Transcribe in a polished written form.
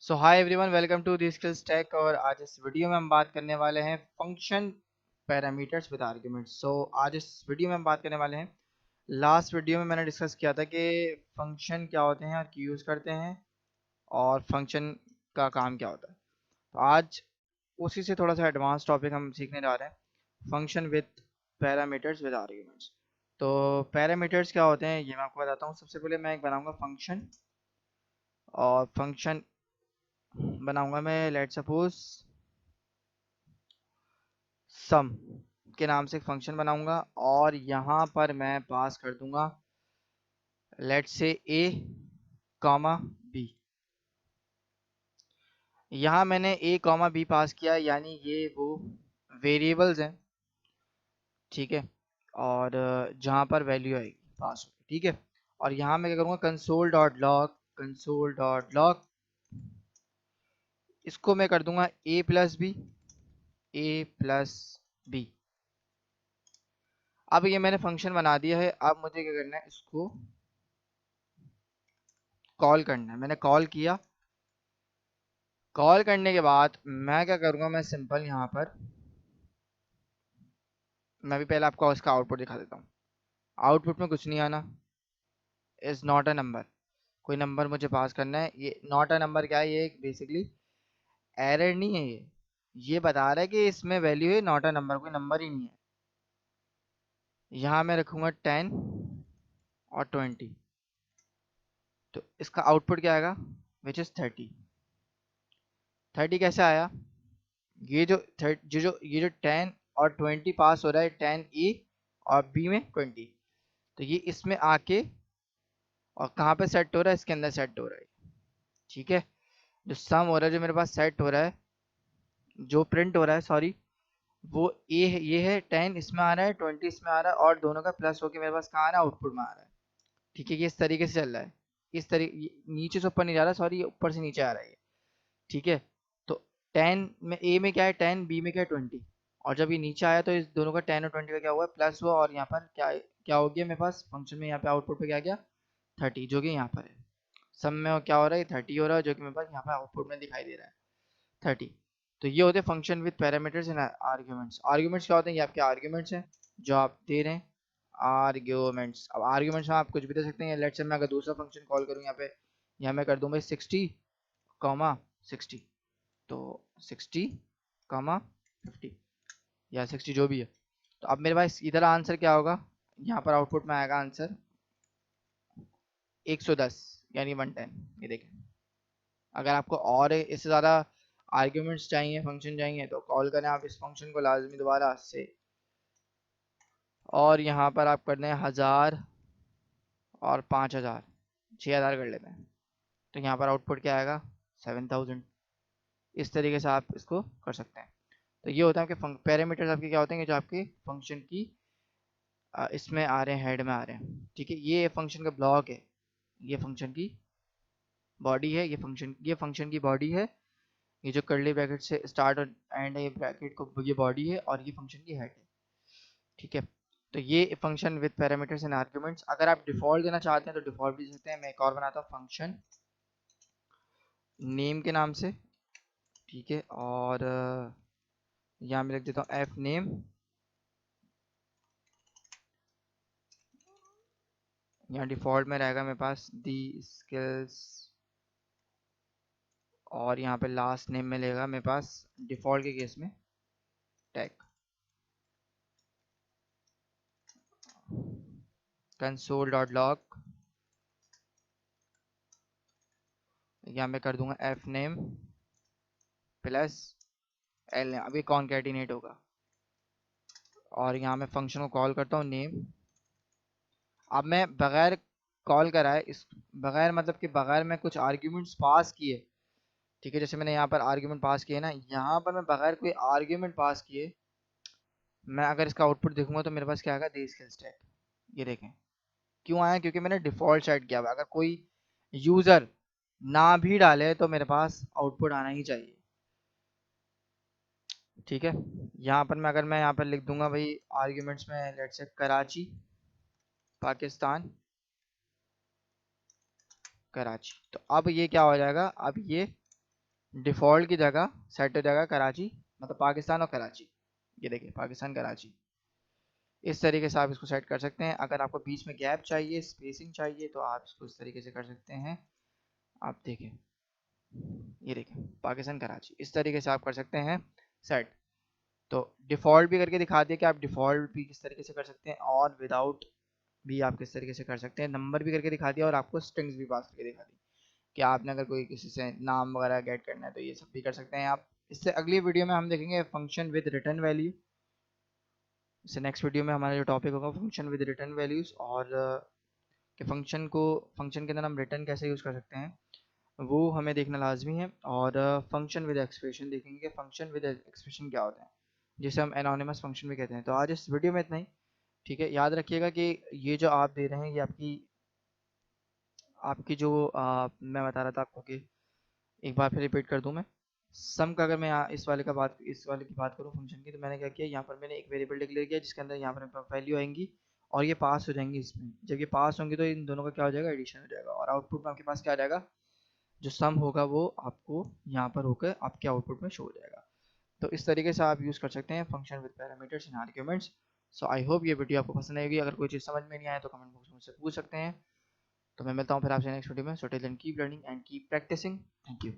So hi everyone, welcome to the skills tech. और आज इस वीडियो में हम बात करने वाले हैं फंक्शन पैरामीटर्स विद आर्गुमेंट्स। आज इस वीडियो में हम बात करने वाले हैं, लास्ट वीडियो में मैंने डिस्कस किया था कि फंक्शन क्या होते हैं और क्यों यूज़ करते हैं और फंक्शन का काम क्या होता है। तो आज उसी से थोड़ा सा एडवांस टॉपिक हम सीखने जा रहे हैं, function with parameters with arguments. तो पैरामीटर्स क्या होते हैं ये मैं आपको बताता हूँ। सबसे पहले मैं एक बनाऊंगा फंक्शन, और फंक्शन बनाऊंगा मैं लेट सपोज सम के नाम से एक फंक्शन बनाऊंगा, और यहाँ पर मैं पास कर दूंगा लेट से ए कॉमा बी। यहाँ मैंने ए कॉमा बी पास किया, यानी ये वो वेरिएबल्स हैं, ठीक है। और जहाँ पर वैल्यू आएगी पास होगी, ठीक है। और यहाँ मैं क्या करूँगा, कंसोल डॉट लॉग इसको मैं कर दूंगा ए प्लस बी। अब ये मैंने फंक्शन बना दिया है। अब मुझे क्या करना है, इसको कॉल करना है। मैंने कॉल किया। कॉल करने के बाद मैं क्या करूँगा, मैं सिंपल यहाँ पर मैं भी पहले आपको इसका आउटपुट दिखा देता हूँ। आउटपुट में कुछ नहीं आना, इज़ नॉट अ नंबर। कोई नंबर मुझे पास करना है। ये नॉट अ नंबर क्या है, ये बेसिकली एरर नहीं है। ये बता रहा है कि इसमें वैल्यू है नॉट अ नंबर, कोई नंबर ही नहीं है। यहाँ मैं रखूँगा 10 और 20, तो इसका आउटपुट क्या आएगा, विच इज़ 30। 30 कैसे आया, ये जो ये जो 10 और 20 पास हो रहा है, 10 ए और बी में 20, तो ये इसमें आके और कहाँ पे सेट हो रहा है, इसके अंदर सेट हो रहा है, ठीक है। जो सम हो रहा है, जो मेरे पास सेट हो रहा है, जो प्रिंट हो रहा है, सॉरी, वो ए ये है 10 इसमें आ रहा है, 20 इसमें आ रहा है, और दोनों का प्लस होके मेरे पास कहाँ आ रहा है, आउटपुट में आ रहा है, ठीक है। ये इस तरीके से चल रहा है, इस तरीके नीचे से ऊपर नहीं जा रहा, सॉरी, ये ऊपर से नीचे आ रहा है, ठीक है। तो 10 में ए में क्या है 10, बी में क्या है 20, और जब ये नीचे आया तो इस दोनों का 10 और 20 का क्या हुआ, प्लस हुआ, और यहाँ पर क्या हो गया मेरे पास फंक्शन में, यहाँ पे आउटपुट पे क्या गया 30, जो कि यहाँ पर है। सम में क्या हो रहा है, 30 हो रहा है, जो कि मेरे पास यहाँ पर आउटपुट में दिखाई दे रहा है 30। तो ये होते हैं function with parameters and arguments. Arguments क्या होते हैं, ये आपके आर्ग्यूमेंट्स हैं जो आप दे रहे हैं। आर्ग्यूमेंट्स, अब आर्ग्यूमेंट्स में आप कुछ भी दे सकते हैं। लेट्स से मैं अगर दूसरा फंक्शन कॉल करूँ यहाँ पे, यहाँ मैं कर दूँ भाई 60 कॉमा 60, तो 60 कॉमा 50 या 60 जो भी है। तो अब मेरे पास इधर आंसर क्या होगा, यहाँ पर आउटपुट में आएगा आंसर 110 यानी 110। ये देखें, अगर आपको और इससे ज़्यादा आर्ग्यूमेंट्स चाहिए, फंक्शन चाहिए, तो कॉल करें आप इस फंक्शन को लाजमी दोबारा से, और यहाँ पर आप कर दें 1000 और 5000, 6000 कर लेते हैं। तो यहाँ पर आउटपुट क्या आएगा, 7000। इस तरीके से आप इसको कर सकते हैं। तो ये होता है आपके पैरामीटर्स, आपके क्या होते हैं, जो आपके फंक्शन की इसमें आ रहे हैं, हेड में आ रहे हैं, ठीक है। ये फंक्शन का ब्लॉक है, ये फंक्शन की बॉडी है, ये फंक्शन की बॉडी है। ये जो कर्ली ब्रैकेट से स्टार्ट और एंड है, ये ब्रैकेट को ये बॉडी है, और ये फंक्शन की हेड है, ठीक है। तो ये function with parameters and arguments. अगर आप डिफॉल्ट देना चाहते हैं तो डिफॉल्ट भी दे सकते हैं। मैं एक और बनाता हूँ फंक्शन नेम के नाम से, ठीक है। और यहाँ मैं लिख देता हूँ एफ नेम, यहाँ डिफॉल्ट में रहेगा मेरे पास दी स्किल्स, और यहाँ पे लास्ट नेम में लेगा मेरे पास डिफॉल्ट के केस में टैग कंसोल डॉट लॉग। यहाँ मैं कर दूंगा F name plus L name, अभी कॉन्कैटिनेट होगा, और यहाँ मैं फंक्शन को कॉल करता हूँ नेम। अब मैं बगैर कॉल कराए, इस बगैर मतलब कि बगैर मैं कुछ आर्ग्यूमेंट्स पास किए, ठीक है। जैसे मैंने यहाँ पर आर्ग्यूमेंट पास किए ना, यहाँ पर मैं बगैर कोई आर्ग्यूमेंट पास किए, मैं अगर इसका आउटपुट देखूंगा तो मेरे पास क्या आएगा, दी स्किल्स टैग। ये देखें क्यों आया, क्योंकि मैंने डिफ़ॉल्ट सेट किया हुआ है। अगर कोई यूज़र ना भी डाले तो मेरे पास आउटपुट आना ही चाहिए, ठीक है। यहाँ पर मैं यहाँ पर लिख दूंगा भाई आर्ग्यूमेंट्स में, लेट्स से कराची पाकिस्तान कराची, तो अब ये क्या हो जाएगा, अब ये डिफ़ॉल्ट की जगह सेट हो जाएगा कराची, मतलब पाकिस्तान और कराची। ये देखिए पाकिस्तान कराची, इस तरीके से आप इसको सेट कर सकते हैं। अगर आपको बीच में गैप चाहिए, स्पेसिंग चाहिए, तो आप इसको इस तरीके से कर सकते हैं। आप देखें, ये देखें पाकिस्तान कराची, इस तरीके से आप कर सकते हैं सेट। तो डिफ़ॉल्ट भी करके दिखा दिया कि आप डिफ़ॉल्ट भी किस तरीके से कर सकते हैं, और विदाउट भी आप किस तरीके से कर सकते हैं। नंबर भी करके दिखा दिया और आपको स्ट्रिंग्स भी पास करके दिखा दी कि आपने अगर कोई किसी से नाम वगैरह गेट करना है तो ये सब भी कर सकते हैं आप। इससे अगली वीडियो में हम देखेंगे फंक्शन विद रिटर्न वैल्यू। इससे नेक्स्ट वीडियो में हमारा जो टॉपिक होगा फंक्शन विद रिटर्न वैल्यूज़, और कि फंक्शन के अंदर हम रिटर्न कैसे यूज़ कर सकते हैं वो हमें देखना लाजमी है। और फंक्शन विद एक्सप्रेशन देखेंगे, फंक्शन विद एक्सप्रेशन क्या होता है, जिसे हम एनोनिमस फंक्शन भी कहते हैं। तो आज इस वीडियो में इतना ही, ठीक है। याद रखिएगा कि ये जो आप दे रहे हैं ये आपकी आपकी जो मैं बता रहा था आपको कि एक बार फिर रिपीट कर दूं मैं। सम का अगर मैं इस वाले की बात करूं फंक्शन की, तो मैंने क्या किया, यहाँ पर मैंने एक वेरिएबल डिक्लेयर किया जिसके अंदर यहाँ पर वैल्यू आएंगी और ये पास हो जाएंगी इसमें। जब ये पास होंगी तो इन दोनों का क्या हो जाएगा, एडिशन हो जाएगा, और आउटपुट में आपके पास क्या आ जाएगा, जो सम होगा वो आपको यहाँ पर होकर आपके आउटपुट में शो हो जाएगा। तो इस तरीके से आप यूज़ कर सकते हैं function with parameters and arguments. So I hope ये वीडियो आपको पसंद आएगी। अगर कोई चीज़ समझ में नहीं आए तो कमेंट बॉक्स में मुझसे पूछ सकते हैं। तो मैं मिलता हूँ फिर आपसे नेक्स्ट वीडियो में। So till then keep learning and keep practising. Thank you.